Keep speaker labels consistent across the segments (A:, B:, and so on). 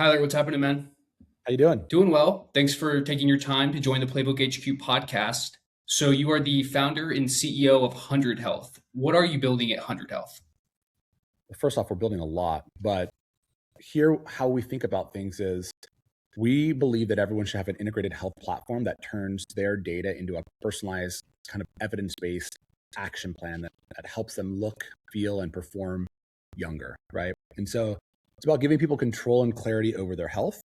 A: Tyler, what's happening, man?
B: How you doing?
A: Doing well. Thanks for taking your time to join the Playbook HQ podcast. So, you are the founder and CEO of 100 Health. What are you building at 100 Health?
B: First off, we're building a lot, but here, how we think about things is we believe that everyone should have an integrated health platform that turns their data into a personalized, kind of evidence-based action plan that helps them look, feel, and perform younger, right? And so it's about giving people control and clarity over their health.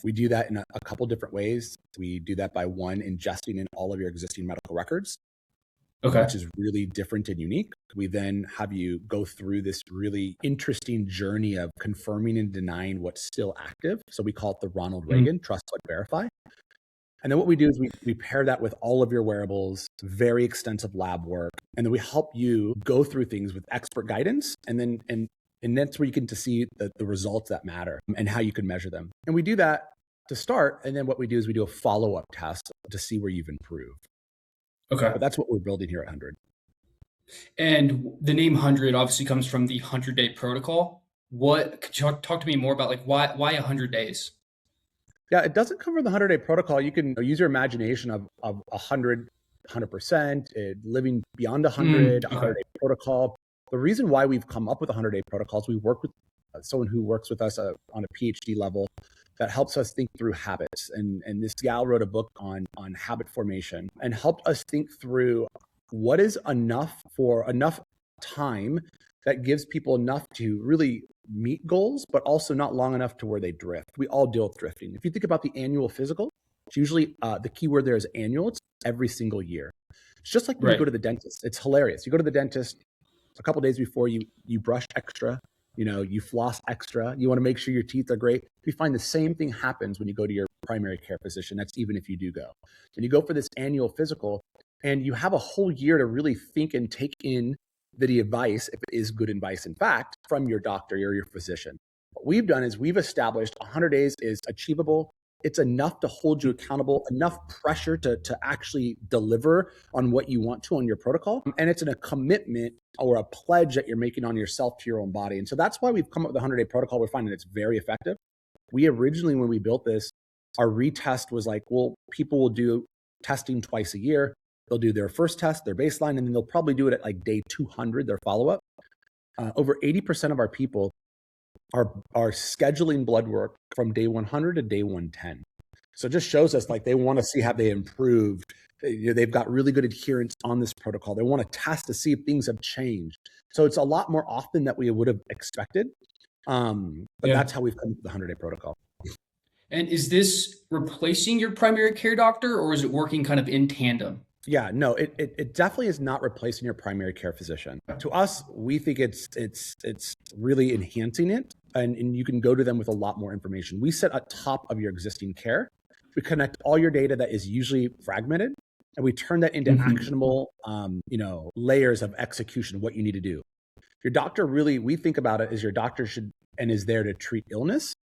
B: We do that in a couple different ways. We do that by one, ingesting in all of your existing medical records,
A: Okay.
B: which is really different and unique. We then have you go through this really interesting journey of confirming and denying what's still active. So we call it the Ronald
A: Mm,
B: Reagan trust but verify. And then what we do is we pair that with all of your wearables, very extensive lab work, and then we help you go through things with expert guidance. And that's where you get to see the results that matter and how you can measure them. And we do that to start. And then what we do is we do a follow-up test to see where you've improved.
A: okay.
B: But that's what we're building here at 100.
A: And the name 100 obviously comes from the 100-day protocol. Could you talk to me more about like why 100 days?
B: Yeah, it doesn't cover the 100-day protocol. You can use your imagination of 100%, living beyond 100,
A: Okay.
B: 100-day protocol. The reason why we've come up with 100-day protocols, we work with someone who works with us on a PhD level that helps us think through habits. And this gal wrote a book on habit formation and helped us think through what is enough time that gives people enough to really meet goals, but also not long enough to where they drift. We all deal with drifting. If you think about the annual physical, it's usually the key word there is annual. It's every single year. It's just like when you go
A: Right.
B: to the dentist. It's hilarious. You go to the dentist a couple days before you brush extra, you floss extra. You want to make sure your teeth are great. We find the same thing happens when you go to your primary care physician. That's even if you do go. And you go for this annual physical, and you have a whole year to really think and take in the advice, if it is good advice, in fact, from your doctor or your physician. What we've done is we've established 100 days is achievable. It's enough to hold you accountable, enough pressure to actually deliver on what you want to on your protocol. And it's a commitment or a pledge that you're making on yourself to your own body. And so that's why we've come up with the 100-day protocol. We're finding it's very effective. We originally, when we built this, our retest was like, well, people will do testing twice a year. They'll do their first test, their baseline, and then they'll probably do it at like day 200, their follow-up. Over 80% of our people are scheduling blood work from day 100 to day 110. So it just shows us like they want to see how they improved. They've got really good adherence on this protocol. They want to test to see if things have changed. So it's a lot more often than we would have expected. But
A: Yeah.
B: that's how we've come to the 100-day protocol.
A: And is this replacing your primary care doctor or is it working kind of in tandem?
B: Yeah, no, it definitely is not replacing your primary care physician. To us, we think it's really enhancing it, and you can go to them with a lot more information. We sit atop of your existing care. We connect all your data that is usually fragmented, and we turn that into
A: Mhm.
B: actionable, layers of execution. What you need to do. Your doctor really, we think about it as your doctor should and is there to treat illness,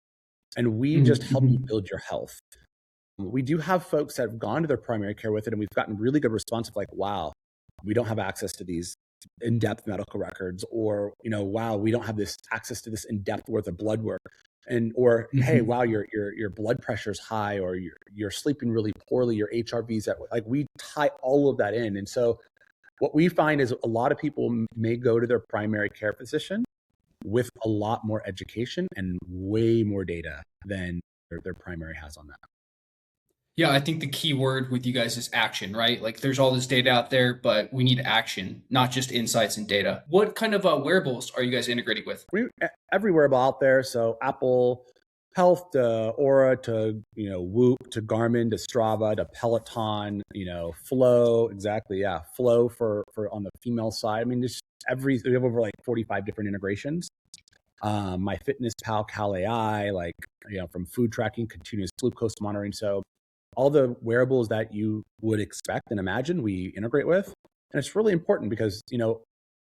B: and we just help you
A: Mhm.
B: build your health. We do have folks that have gone to their primary care with it, and we've gotten really good response of like, wow, we don't have access to these in-depth medical records, or, wow, we don't have this access to this in-depth worth of blood work. And or hey,
A: Mhm.
B: wow, your blood pressure is high, or you're sleeping really poorly, your HRVs at like we tie all of that in. And so what we find is a lot of people may go to their primary care physician with a lot more education and way more data than their primary has on that.
A: Yeah, I think the key word with you guys is action, right? Like there's all this data out there, but we need action, not just insights and data. What kind of wearables are you guys integrating with?
B: Everywhere out there. So Apple Health to Aura to Whoop to Garmin to Strava to Peloton, Flow. Exactly, yeah, Flow for on the female side. I mean, just we have over like 45 different integrations. My Fitness Pal, Cal AI, like from food tracking, continuous glucose monitoring. So all the wearables that you would expect and imagine, we integrate with, and it's really important because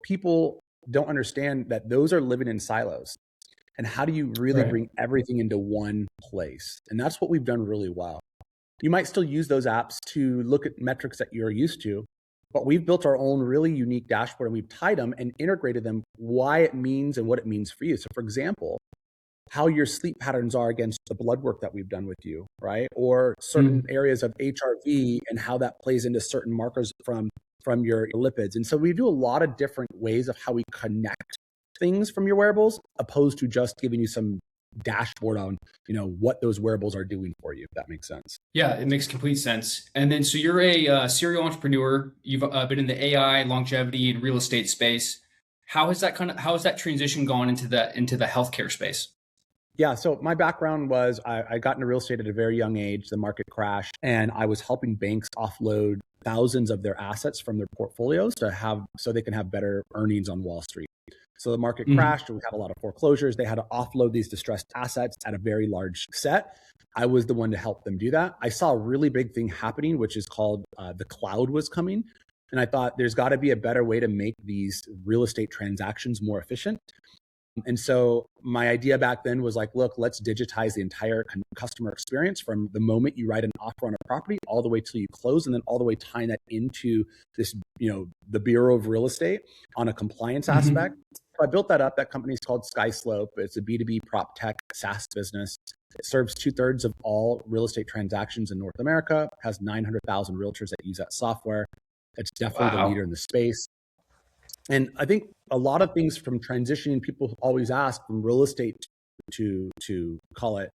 B: people don't understand that those are living in silos. And how do you really
A: Right.
B: bring everything into one place? And that's what we've done really well. You might still use those apps to look at metrics that you're used to, but we've built our own really unique dashboard, and we've tied them and integrated them, why it means and what it means for you. So for example, how your sleep patterns are against the blood work that we've done with you, right? Or certain areas of HRV and how that plays into certain markers from your lipids. And so we do a lot of different ways of how we connect things from your wearables, opposed to just giving you some dashboard on, what those wearables are doing for you, if that makes sense.
A: Yeah, it makes complete sense. And then, so you're a serial entrepreneur. You've been in the AI, longevity, and real estate space. How has that transition gone into the healthcare space?
B: Yeah. So my background was I got into real estate at a very young age. The market crashed, and I was helping banks offload thousands of their assets from their portfolios so they can have better earnings on Wall Street. So the market crashed, and we had a lot of foreclosures. They had to offload these distressed assets at a very large set. I was the one to help them do that. I saw a really big thing happening, which is called the cloud was coming. And I thought there's got to be a better way to make these real estate transactions more efficient. And so my idea back then was like, look, let's digitize the entire customer experience from the moment you write an offer on a property all the way till you close, and then all the way tying that into this, the Bureau of Real Estate on a compliance aspect. So I built that up. That company is called SkySlope. It's a B2B prop tech SaaS business. It serves 2/3 of all real estate transactions in North America, has 900,000 realtors that use that software. It's definitely the leader in the space. And I think a lot of things from transitioning, people always ask from real estate to call it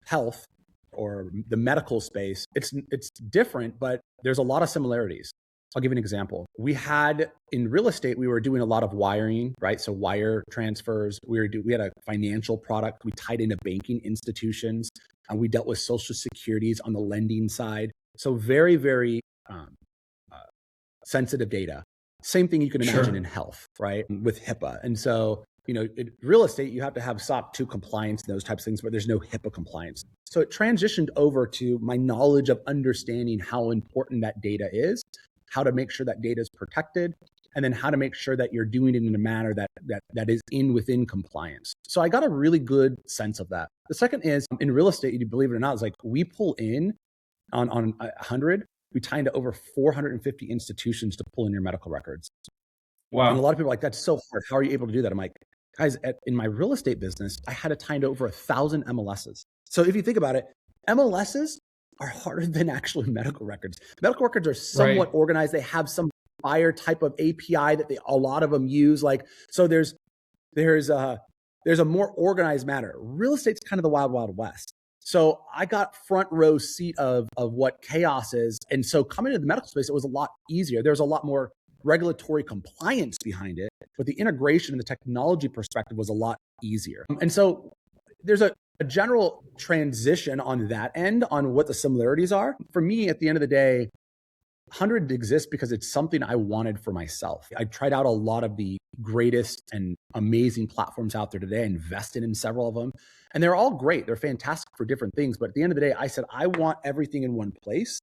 B: health or the medical space. It's different, but there's a lot of similarities. I'll give you an example. We had in real estate, we were doing a lot of wiring, right? So wire transfers. We had a financial product. We tied into banking institutions, and we dealt with social securities on the lending side. So very, very sensitive data. Same thing you can imagine in health, right? With HIPAA. And so, in real estate, you have to have SOC 2 compliance and those types of things, but there's no HIPAA compliance. So it transitioned over to my knowledge of understanding how important that data is, how to make sure that data is protected, and then how to make sure that you're doing it in a manner that is within compliance. So I got a really good sense of that. The second is in real estate, you believe it or not, it's like we pull in on 100, we tie into over 450 institutions to pull in your medical records.
A: Wow.
B: And a lot of people are like, that's so hard. How are you able to do that? I'm like, guys, in my real estate business, I had to tie into over 1,000 MLSs. So if you think about it, MLSs are harder than actual medical records. Medical records are somewhat organized. They have some fire type of API that a lot of them use. So there's a more organized manner. Real estate's kind of the wild, wild west. So I got front row seat of what chaos is. And so coming into the medical space, it was a lot easier. There's a lot more regulatory compliance behind it, but the integration and the technology perspective was a lot easier. And so there's a general transition on that end on what the similarities are. For me, at the end of the day, 100 exists because it's something I wanted for myself. I tried out a lot of the greatest and amazing platforms out there today. I invested in several of them, and they're all great. They're fantastic for different things. But at the end of the day, I said, I want everything in one place.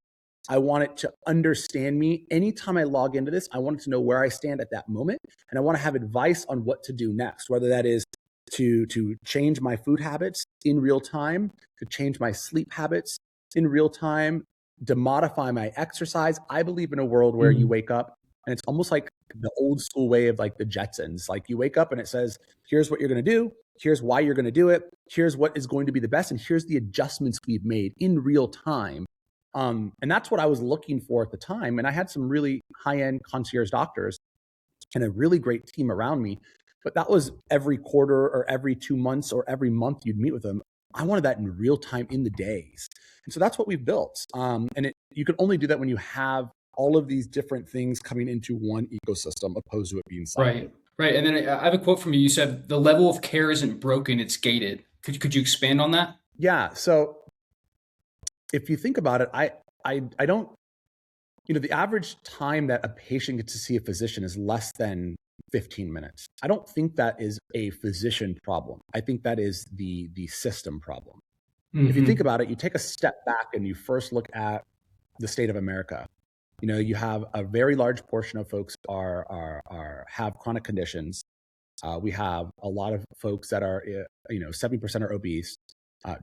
B: I want it to understand me. Anytime I log into this, I want it to know where I stand at that moment. And I want to have advice on what to do next, whether that is to change my food habits in real time, to change my sleep habits in real time, to modify my exercise. I believe in a world where you wake up and it's almost like the old school way of like the Jetsons. Like you wake up and it says, here's what you're going to do. Here's why you're going to do it. Here's what is going to be the best. And here's the adjustments we've made in real time. And that's what I was looking for at the time. And I had some really high-end concierge doctors and a really great team around me. But that was every quarter or every 2 months or every month you'd meet with them. I wanted that in real time in the days. And so that's what we've built. And you can only do that when you have all of these different things coming into one ecosystem opposed to it being siloed.
A: Right. And then I have a quote from you. You said, the level of care isn't broken, it's gated. Could you expand on that?
B: Yeah. So if you think about it, I don't, the average time that a patient gets to see a physician is less than 15 minutes. I don't think that is a physician problem. I think that is the system problem. If you think about it, you take a step back and you first look at the state of America. You have a very large portion of folks have chronic conditions. We have a lot of folks that are, 70% are obese.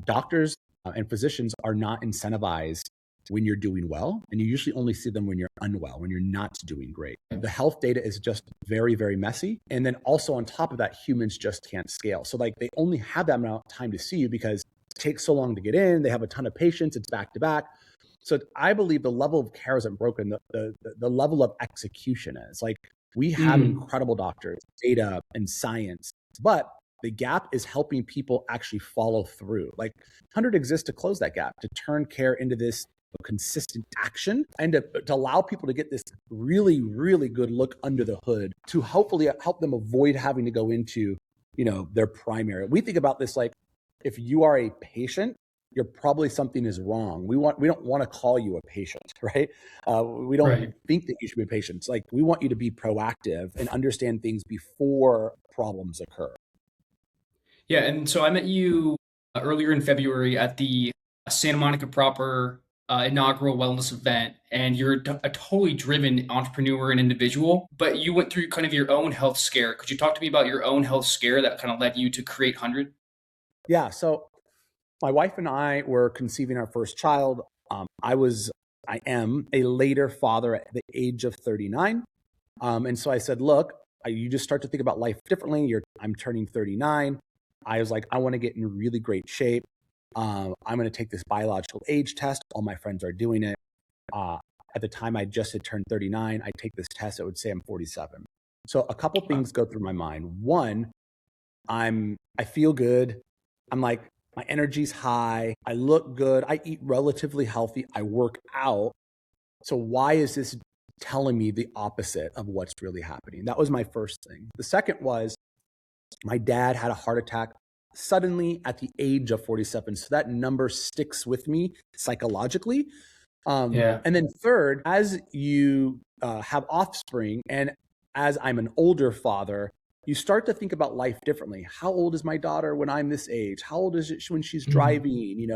B: Doctors and physicians are not incentivized when you're doing well, and you usually only see them when you're unwell, when you're not doing great. The health data is just very, very messy. And then also on top of that, humans just can't scale. So like they only have that amount of time to see you because it takes so long to get in. They have a ton of patients. It's back to back. So I believe the level of care isn't broken. The level of execution is like we have incredible doctors, data, and science, but the gap is helping people actually follow through. Like 100 exists to close that gap, to turn care into this consistent action and to allow people to get this really, really good look under the hood to hopefully help them avoid having to go into, their primary. We think about this like if you are a patient, you're probably something is wrong. We don't want to call you a patient, right? We don't think that you should be a patient. It's like we want you to be proactive and understand things before problems occur.
A: Yeah, and so I met you earlier in February at the Santa Monica Proper inaugural wellness event, and you're a totally driven entrepreneur and individual, but you went through kind of your own health scare. Could you talk to me about your own health scare that kind of led you to create 100?
B: Yeah, so my wife and I were conceiving our first child. I am a later father at the age of 39. And so I said, look, you just start to think about life differently. I'm turning 39. I was like, I want to get in really great shape. I'm going to take this biological age test. All my friends are doing it. At the time I just had turned 39, I take this test, it would say I'm 47. So a couple things go through my mind. One, I feel good. I'm like, my energy's high. I look good. I eat relatively healthy. I work out. So why is this telling me the opposite of what's really happening? That was my first thing. The second was my dad had a heart attack suddenly at the age of 47. So that number sticks with me psychologically. And then third, as you have offspring and as I'm an older father, you start to think about life differently. How old is my daughter when I'm this age? How old is it when she's driving?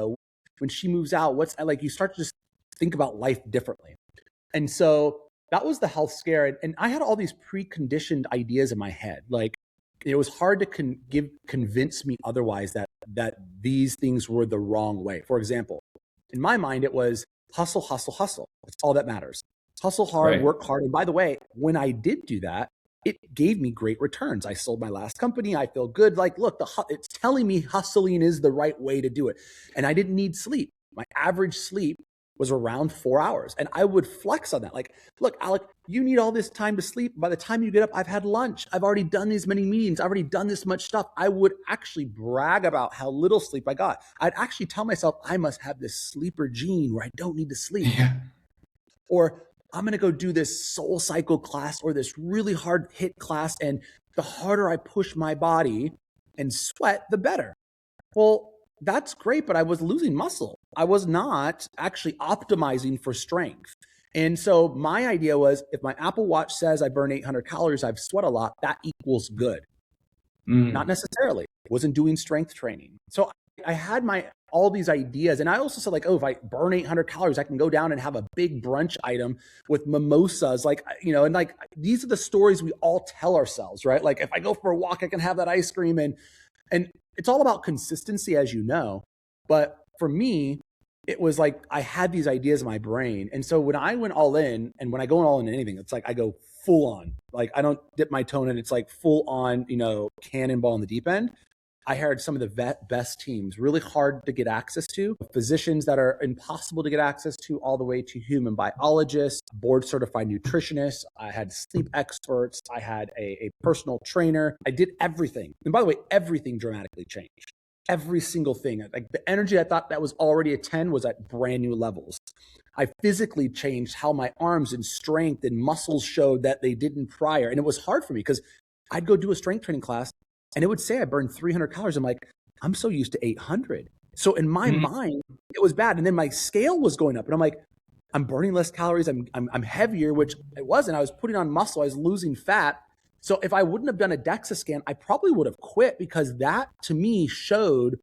B: When she moves out, you start to just think about life differently. And so that was the health scare. And I had all these preconditioned ideas in my head. Like it was hard to convince me otherwise that these things were the wrong way. For example, in my mind, it was hustle, hustle, hustle. That's all that matters. Hustle hard, work hard. And by the way, when I did do that, it gave me great returns. I sold my last company. I feel good. Like, look, it's telling me hustling is the right way to do it. And I didn't need sleep. My average sleep was around 4 hours. And I would flex on that. Like, look, Alec, you need all this time to sleep. By the time you get up, I've had lunch. I've already done these many meetings. I've already done this much stuff. I would actually brag about how little sleep I got. I'd actually tell myself I must have this sleeper gene where I don't need to sleep.
A: Yeah.
B: Or I'm going to go do this soul cycle class or this really hard hit class. And the harder I push my body and sweat, the better. Well, that's great, but I was losing muscle. I was not actually optimizing for strength. And so my idea was if my Apple Watch says I burn 800 calories, I've sweat a lot, that equals good. Not necessarily. Wasn't doing strength training. So I had all these ideas. And I also said like, if I burn 800 calories, I can go down and have a big brunch item with mimosas. And like, these are the stories we all tell ourselves, right? Like if I go for a walk, I can have that ice cream. And it's all about consistency, as you know. But for me, it was like, I had these ideas in my brain. And so when I went all in, and when I go all in anything, it's like, I go full on, like I don't dip my toe in. It's like full on, cannonball in the deep end. I hired some of the best teams, really hard to get access to, physicians that are impossible to get access to, all the way to human biologists, board certified nutritionists. I had sleep experts. I had a personal trainer. I did everything. And by the way, everything dramatically changed. Every single thing. Like the energy I thought that was already a 10 was at brand new levels. I physically changed how my arms and strength and muscles showed that they didn't prior. And it was hard for me because I'd go do a strength training class and it would say I burned 300 calories. I'm like, I'm so used to 800. So in my mind, it was bad. And then my scale was going up and I'm like, I'm burning less calories. I'm heavier, which it wasn't. I was putting on muscle. I was losing fat. So if I wouldn't have done a DEXA scan, I probably would have quit because that to me showed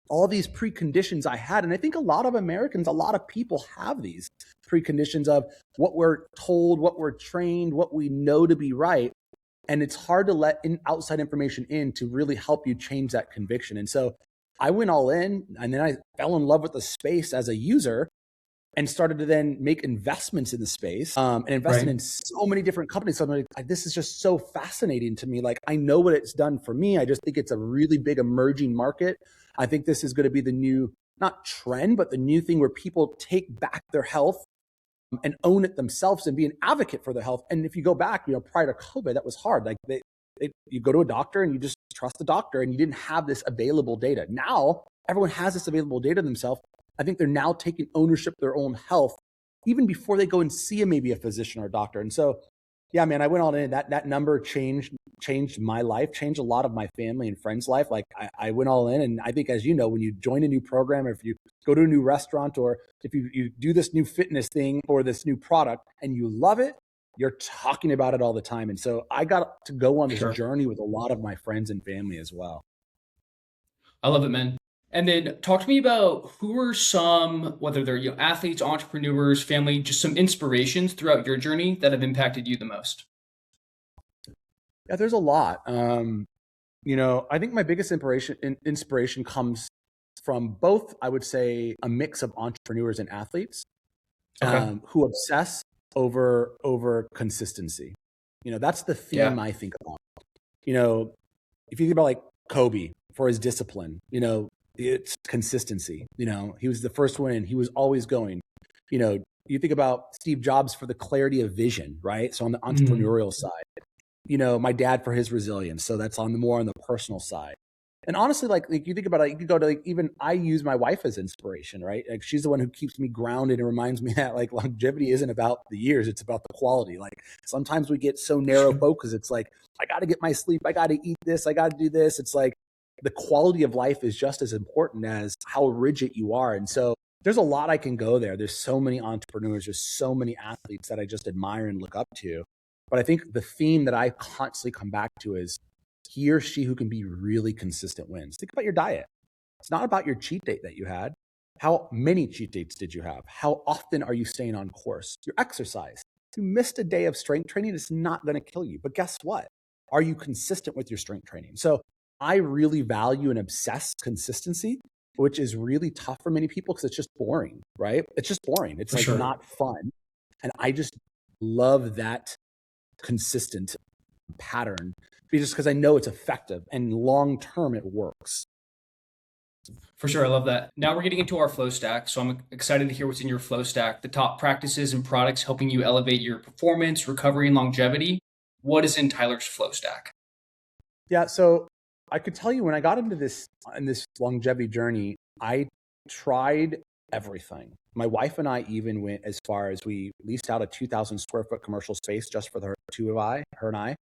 B: all these preconditions I had. And I think a lot of Americans, a lot of people have these preconditions of what we're told, what we're trained, what we know to be right. And it's hard to let outside information in to really help you change that conviction. And so I went all in and then I fell in love with the space as a user. and started to then make investments in the space, and invested
A: Right.
B: in so many different companies. So I'm like, this is just so fascinating to me. Like, I know what it's done for me. I just think it's a really big emerging market. I think this is going to be the new, not trend, but the new thing where people take back their health and own it themselves and be an advocate for their health. And if you go back, prior to COVID, that was hard. Like you go to a doctor and you just trust the doctor, and you didn't have this available data. Now everyone has this available data themselves. I think they're now taking ownership of their own health even before they go and see maybe a physician or a doctor. And so, yeah, man, I went all in. That number changed my life, changed a lot of my family and friends' life. Like I went all in. And I think, as you know, when you join a new program, or if you go to a new restaurant, or if you do this new fitness thing or this new product and you love it, you're talking about it all the time. And so I got to go on this
A: Sure.
B: journey with a lot of my friends and family as well.
A: I love it, man. And then talk to me about who are some, whether they're athletes, entrepreneurs, family, just some inspirations throughout your journey that have impacted you the most.
B: Yeah, there's a lot. I think my biggest inspiration comes from both, I would say, a mix of entrepreneurs and athletes,
A: Okay.
B: who obsess over consistency. That's the theme
A: Yeah.
B: I think about. If you think about like Kobe for his discipline, it's consistency. He was the first one in, he was always going. You think about Steve Jobs for the clarity of vision, right? So on the
A: Mhm.
B: entrepreneurial side, my dad for his resilience. So that's more on the personal side. And honestly, like you think about it, you could go to, like, even I use my wife as inspiration, right? Like, she's the one who keeps me grounded and reminds me that like longevity isn't about the years, it's about the quality. Like, sometimes we get so narrow
A: Sure.
B: focused. It's like, I got to get my sleep, I got to eat this, I got to do this. It's like the quality of life is just as important as how rigid you are. And so there's a lot I can go there. There's so many entrepreneurs, there's so many athletes that I just admire and look up to. But I think the theme that I constantly come back to is, he or she who can be really consistent wins. Think about your diet. It's not about your cheat date that you had. How many cheat dates did you have? How often are you staying on course? Your exercise. If you missed a day of strength training, it's not going to kill you. But guess what? Are you consistent with your strength training? So I really value and obsess consistency, which is really tough for many people because it's just boring, right? It's just boring. It's
A: For
B: like
A: sure.
B: not fun. And I just love that consistent pattern, just because I know it's effective and long term it works.
A: For sure. I love that. Now we're getting into our flow stack. So I'm excited to hear what's in your flow stack, the top practices and products helping you elevate your performance, recovery, and longevity. What is in Tyler's flow stack?
B: Yeah, so I could tell you, when I got into this longevity journey, I tried everything. My wife and I even went as far as, we leased out a 2,000 square foot commercial space just for the two of her and I,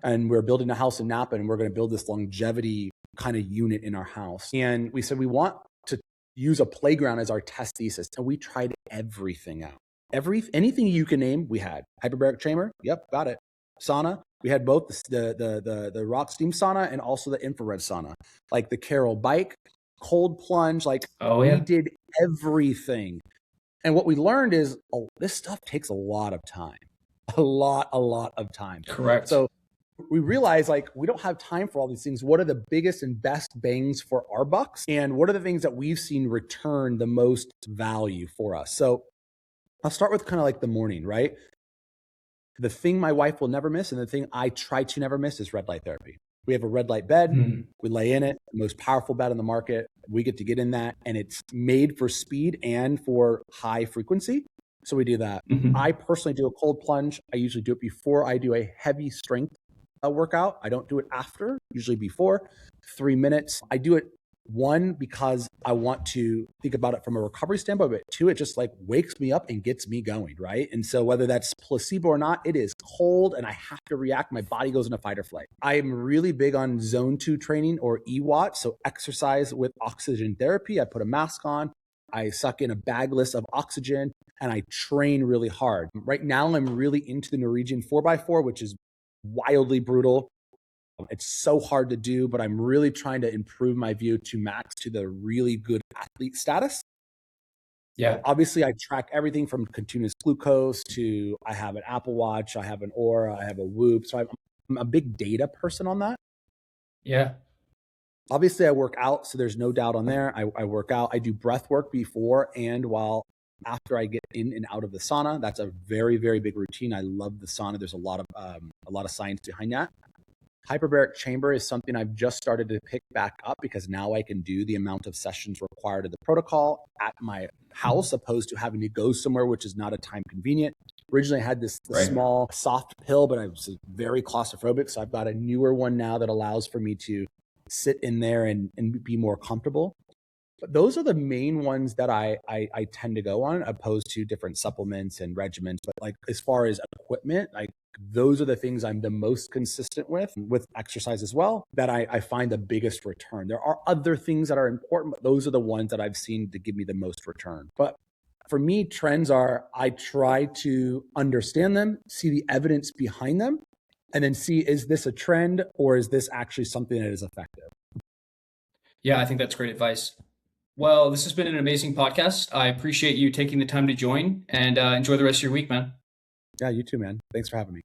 B: and we're building a house in Napa, and we're going to build this longevity kind of unit in our house. And we said we want to use a playground as our test thesis, and we tried everything out. Anything you can name, we had. Hyperbaric chamber, yep, got it. Sauna, we had both the rock steam sauna and also the infrared sauna. Like the Carol bike, cold plunge, like
A: Oh,
B: we
A: yeah.
B: did everything. And what we learned is, oh, this stuff takes a lot of time, a lot of time.
A: Correct.
B: So we realize, like, we don't have time for all these things. What are the biggest and best bangs for our bucks? And what are the things that we've seen return the most value for us? So I'll start with kind of like the morning, right? The thing my wife will never miss, and the thing I try to never miss, is red light therapy. We have a red light bed.
A: Mhm.
B: We lay in it, the most powerful bed on the market. We get to get in that, and it's made for speed and for high frequency. So we do that. I
A: Mhm.
B: personally do a cold plunge. I usually do it before I do a heavy strength workout. I don't do it after, usually before. 3 minutes. I do it, one, because I want to think about it from a recovery standpoint, but two, it just like wakes me up and gets me going, right? And so whether that's placebo or not, it is cold and I have to react. My body goes into fight or flight. I'm really big on zone 2 training, or EWAT, so exercise with oxygen therapy. I put a mask on, I suck in a bagless of oxygen, and I train really hard. Right now, I'm really into the Norwegian 4x4, which is wildly brutal. It's so hard to do, but I'm really trying to improve my VO2 max to the really good athlete status.
A: Yeah.
B: Obviously, I track everything from continuous glucose to, I have an Apple Watch, I have an Aura, I have a Whoop. So I'm a big data person on that.
A: Yeah.
B: Obviously, I work out, so there's no doubt on there. I work out. I do breath work before and while after I get in and out of the sauna. That's a very, very big routine. I love the sauna. There's a lot of science behind that. Hyperbaric chamber is something I've just started to pick back up because now I can do the amount of sessions required of the protocol at my house, opposed to having to go somewhere, which is not a time convenient. Originally, I had this
A: Right.
B: small soft pill, but I was very claustrophobic. So I've got a newer one now that allows for me to sit in there and be more comfortable. But those are the main ones that I tend to go on, opposed to different supplements and regimens. But like as far as equipment, like those are the things I'm the most consistent with exercise as well, that I find the biggest return. There are other things that are important, but those are the ones that I've seen to give me the most return. But for me, trends are, I try to understand them, see the evidence behind them, and then see, is this a trend or is this actually something that is effective?
A: Yeah, I think that's great advice. Well, this has been an amazing podcast. I appreciate you taking the time to join and enjoy the rest of your week, man.
B: Yeah, you too, man. Thanks for having me.